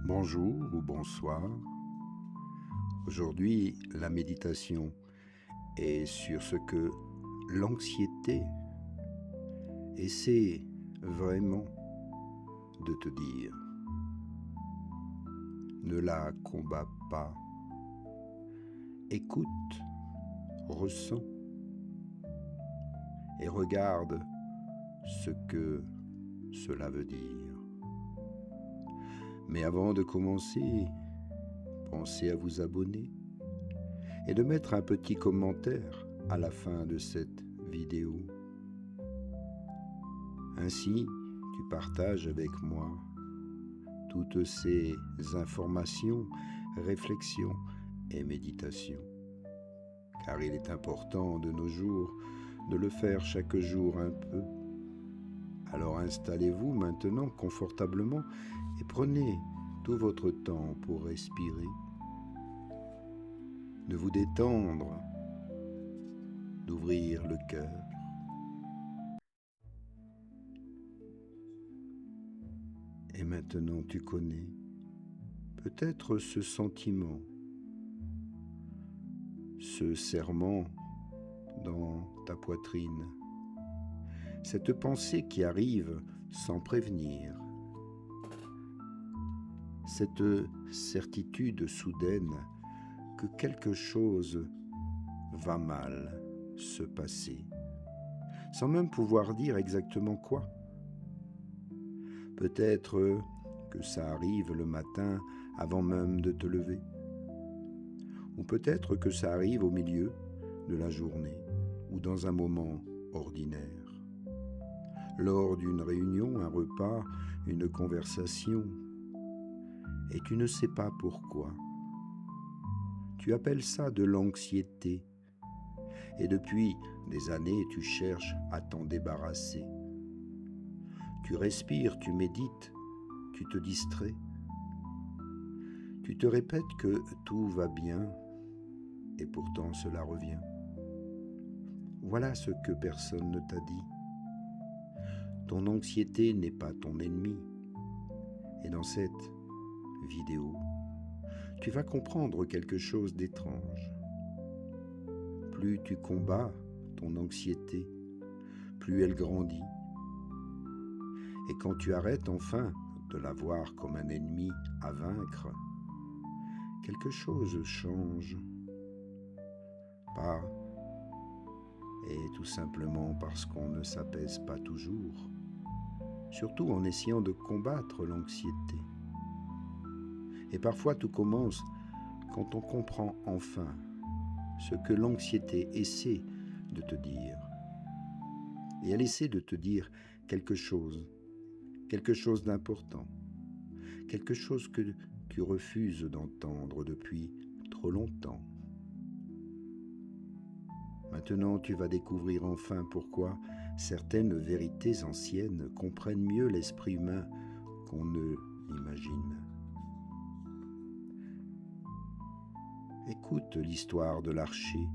Bonjour ou bonsoir. Aujourd'hui, la méditation est sur ce que l'anxiété essaie vraiment de te dire. Ne la combats pas. Écoute, ressens et regarde ce que cela veut dire. Mais avant de commencer, pensez à vous abonner et de mettre un petit commentaire à la fin de cette vidéo. Ainsi, tu partages avec moi toutes ces informations, réflexions et méditations. Car il est important de nos jours de le faire chaque jour un peu. Alors installez-vous maintenant confortablement et prenez tout votre temps pour respirer, de vous détendre, d'ouvrir le cœur. Et maintenant tu connais peut-être ce sentiment, ce serrement dans ta poitrine, cette pensée qui arrive sans prévenir, cette certitude soudaine que quelque chose va mal se passer, sans même pouvoir dire exactement quoi. Peut-être que ça arrive le matin avant même de te lever, ou peut-être que ça arrive au milieu de la journée ou dans un moment ordinaire, lors d'une réunion, un repas, une conversation, et tu ne sais pas pourquoi. Tu appelles ça de l'anxiété, et depuis des années tu cherches à t'en débarrasser. Tu respires, tu médites, tu te distrais. Tu te répètes que tout va bien, et pourtant cela revient. Voilà ce que personne ne t'a dit. Ton anxiété n'est pas ton ennemi. Et dans cette vidéo, tu vas comprendre quelque chose d'étrange. Plus tu combats ton anxiété, plus elle grandit. Et quand tu arrêtes enfin de la voir comme un ennemi à vaincre, quelque chose change. Pas, et tout simplement parce qu'on ne s'apaise pas toujours, surtout en essayant de combattre l'anxiété. Et parfois tout commence quand on comprend enfin ce que l'anxiété essaie de te dire. Et elle essaie de te dire quelque chose d'important, quelque chose que tu refuses d'entendre depuis trop longtemps. Maintenant, tu vas découvrir enfin pourquoi certaines vérités anciennes comprennent mieux l'esprit humain qu'on ne l'imagine. Écoute l'histoire de l'archer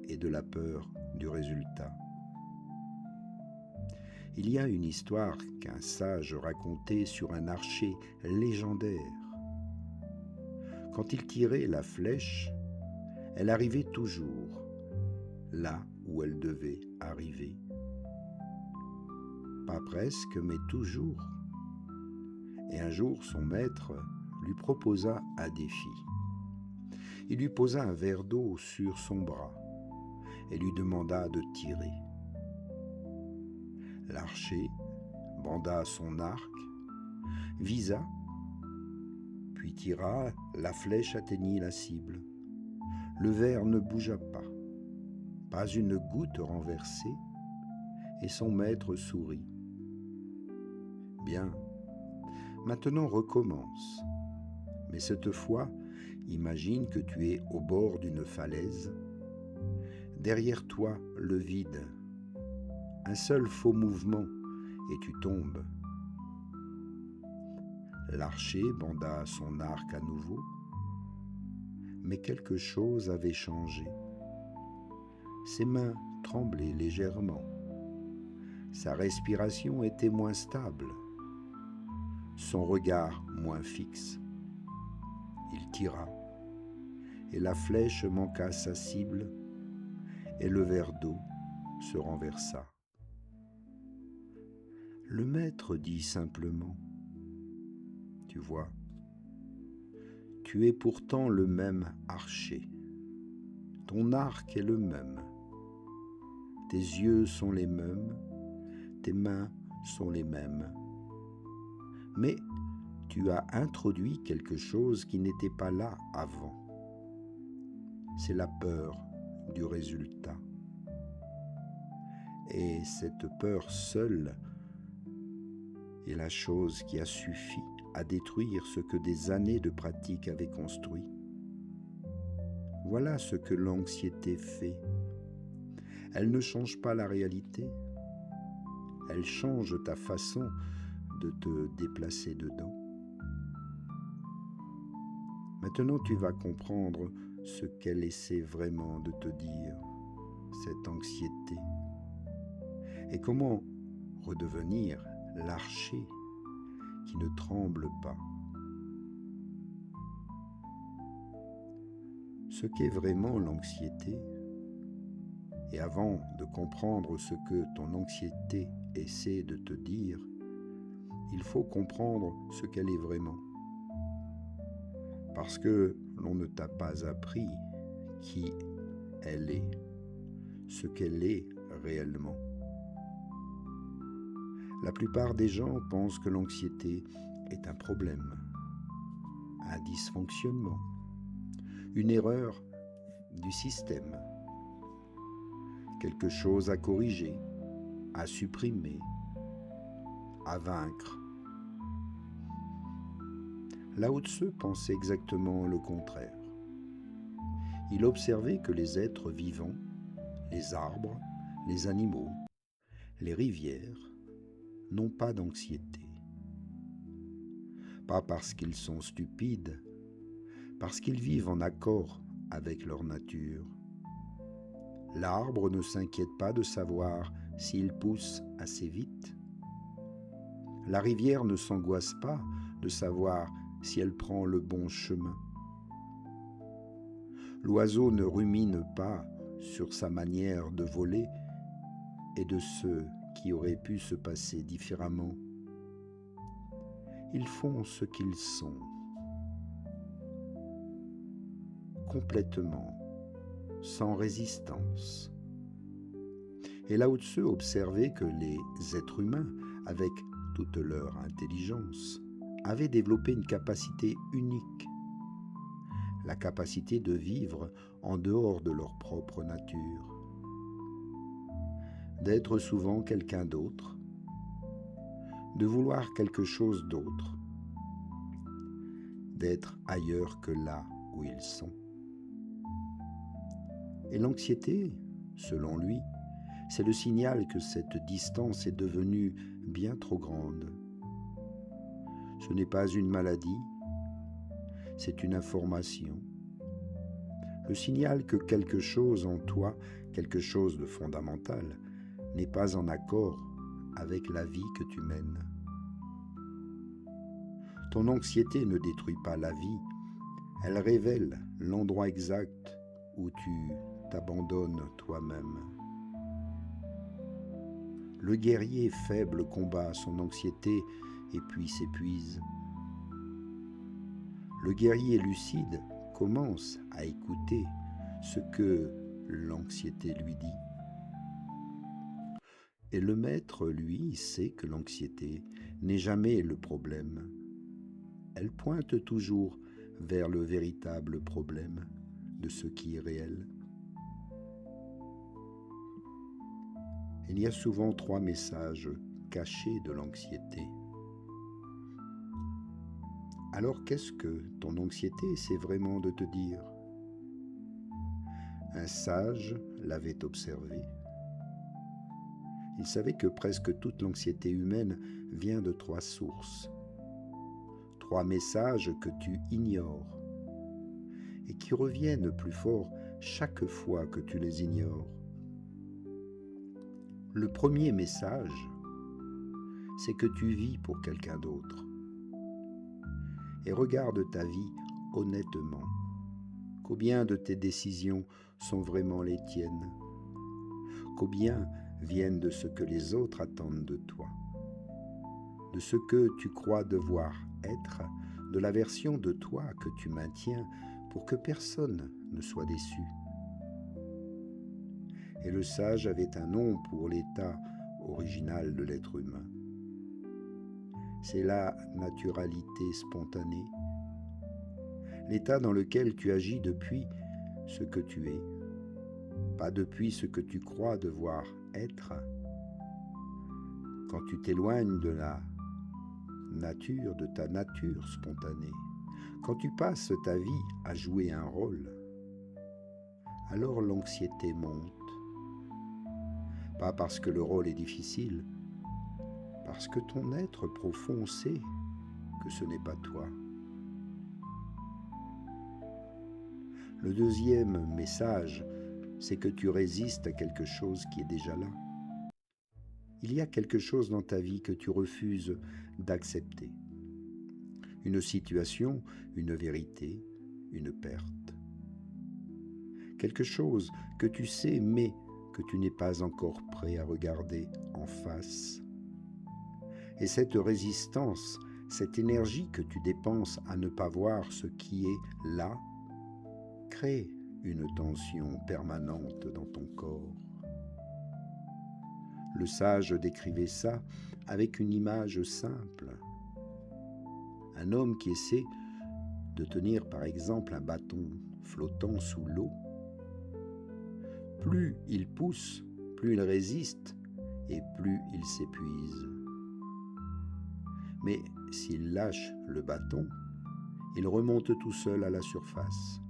et de la peur du résultat. Il y a une histoire qu'un sage racontait sur un archer légendaire. Quand il tirait la flèche, elle arrivait toujours là où elle devait arriver. Pas presque, mais toujours. Et un jour, son maître lui proposa un défi. Il lui posa un verre d'eau sur son bras et lui demanda de tirer. L'archer banda son arc, visa, puis tira, la flèche atteignit la cible. Le verre ne bougea pas une goutte renversée, et son maître sourit. Bien, maintenant recommence, mais cette fois, imagine que tu es au bord d'une falaise. Derrière toi, le vide. Un seul faux mouvement et tu tombes. L'archer banda son arc à nouveau, mais quelque chose avait changé. Ses mains tremblaient légèrement. Sa respiration était moins stable. Son regard moins fixe. Il tira, et la flèche manqua sa cible, et le verre d'eau se renversa. Le maître dit simplement, « Tu vois, tu es pourtant le même archer. Ton arc est le même. Tes yeux sont les mêmes, tes mains sont les mêmes. Mais tu as introduit quelque chose qui n'était pas là avant. C'est la peur du résultat. Et cette peur seule est la chose qui a suffi à détruire ce que des années de pratique avaient construit. Voilà ce que l'anxiété fait. Elle ne change pas la réalité, elle change ta façon de te déplacer dedans. Maintenant, tu vas comprendre ce qu'elle essaie vraiment de te dire, cette anxiété, et comment redevenir l'archer qui ne tremble pas. Ce qu'est vraiment l'anxiété, et avant de comprendre ce que ton anxiété essaie de te dire, il faut comprendre ce qu'elle est vraiment. Parce que l'on ne t'a pas appris qui elle est, ce qu'elle est réellement. La plupart des gens pensent que l'anxiété est un problème, un dysfonctionnement, une erreur du système, quelque chose à corriger, à supprimer, à vaincre. Lao Tzu pensait exactement le contraire. Il observait que les êtres vivants, les arbres, les animaux, les rivières, n'ont pas d'anxiété. Pas parce qu'ils sont stupides, parce qu'ils vivent en accord avec leur nature. L'arbre ne s'inquiète pas de savoir s'il pousse assez vite. La rivière ne s'angoisse pas de savoir si elle prend le bon chemin. L'oiseau ne rumine pas sur sa manière de voler et de ce qui aurait pu se passer différemment. Ils font ce qu'ils sont, complètement, sans résistance. Et Lao Tzu observait que les êtres humains, avec toute leur intelligence, avaient développé une capacité unique, la capacité de vivre en dehors de leur propre nature, d'être souvent quelqu'un d'autre, de vouloir quelque chose d'autre, d'être ailleurs que là où ils sont. Et l'anxiété, selon lui, c'est le signal que cette distance est devenue bien trop grande. Ce n'est pas une maladie, c'est une information. Le signal que quelque chose en toi, quelque chose de fondamental, n'est pas en accord avec la vie que tu mènes. Ton anxiété ne détruit pas la vie, elle révèle l'endroit exact où tu t'abandonnes toi-même. Le guerrier faible combat son anxiété et puis s'épuise. Le guerrier lucide commence à écouter ce que l'anxiété lui dit. Et le maître, lui, sait que l'anxiété n'est jamais le problème. Elle pointe toujours vers le véritable problème de ce qui est réel. Il y a souvent 3 messages cachés de l'anxiété. Alors qu'est-ce que ton anxiété essaie vraiment de te dire? Un sage l'avait observé. Il savait que presque toute l'anxiété humaine vient de 3 sources. 3 messages que tu ignores et qui reviennent plus fort chaque fois que tu les ignores. Le premier message, c'est que tu vis pour quelqu'un d'autre. et regarde ta vie honnêtement. Combien de tes décisions sont vraiment les tiennes? Combien viennent de ce que les autres attendent de toi? De ce que tu crois devoir être, de la version de toi que tu maintiens pour que personne ne soit déçu. Et le sage avait un nom pour l'état original de l'être humain. C'est la naturalité spontanée, l'état dans lequel tu agis depuis ce que tu es, pas depuis ce que tu crois devoir être. Quand tu t'éloignes de la nature, de ta nature spontanée, quand tu passes ta vie à jouer un rôle, alors l'anxiété monte. Pas parce que le rôle est difficile, parce que ton être profond sait que ce n'est pas toi. Le deuxième message, c'est que tu résistes à quelque chose qui est déjà là. Il y a quelque chose dans ta vie que tu refuses d'accepter. Une situation, une vérité, une perte. Quelque chose que tu sais mais que tu n'es pas encore prêt à regarder en face. Et cette résistance, cette énergie que tu dépenses à ne pas voir ce qui est là, crée une tension permanente dans ton corps. Le sage décrivait ça avec une image simple. Un homme qui essaie de tenir par exemple un bâton flottant sous l'eau. Plus il pousse, plus il résiste et plus il s'épuise. Mais s'il lâche le bâton, il remonte tout seul à la surface.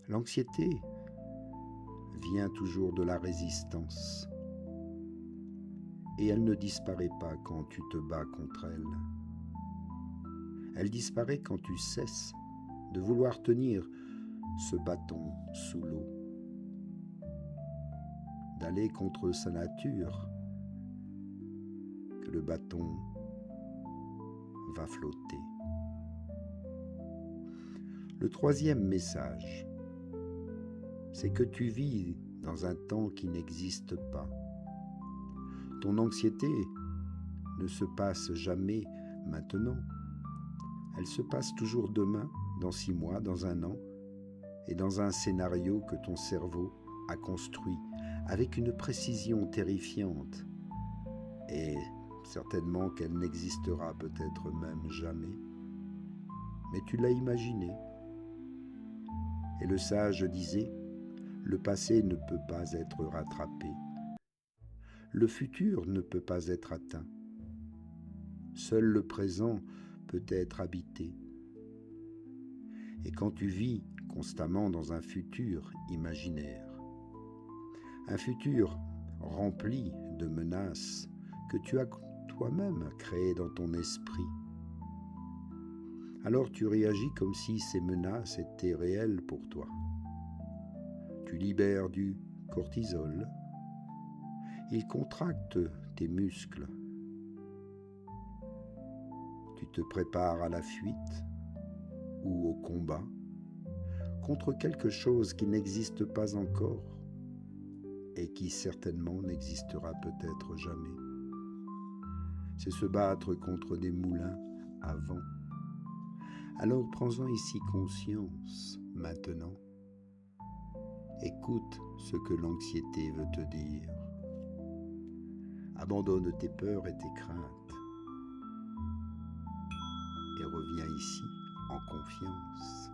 L'anxiété vient toujours de la résistance et elle ne disparaît pas quand tu te bats contre elle. Elle disparaît quand tu cesses de vouloir tenir ce bâton sous l'eau, d'aller contre sa nature, que le bâton va flotter. Le troisième message, c'est que tu vis dans un temps qui n'existe pas. Ton anxiété ne se passe jamais maintenant. Elle se passe toujours demain, dans 6 mois, dans 1 an, et dans un scénario que ton cerveau a construit avec une précision terrifiante. Et certainement qu'elle n'existera peut-être même jamais. Mais tu l'as imaginé. Et le sage disait, le passé ne peut pas être rattrapé. Le futur ne peut pas être atteint. Seul le présent peut être habité. Et quand tu vis constamment dans un futur imaginaire, un futur rempli de menaces que tu as toi-même créées dans ton esprit, alors tu réagis comme si ces menaces étaient réelles pour toi. Tu libères du cortisol, il contracte tes muscles. Tu te prépares à la fuite ou au combat contre quelque chose qui n'existe pas encore et qui certainement n'existera peut-être jamais. C'est se battre contre des moulins à vent. Alors prends-en ici conscience maintenant. Écoute ce que l'anxiété veut te dire. Abandonne tes peurs et tes craintes et reviens ici en confiance.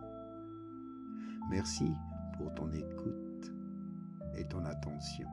Merci pour ton écoute et ton attention.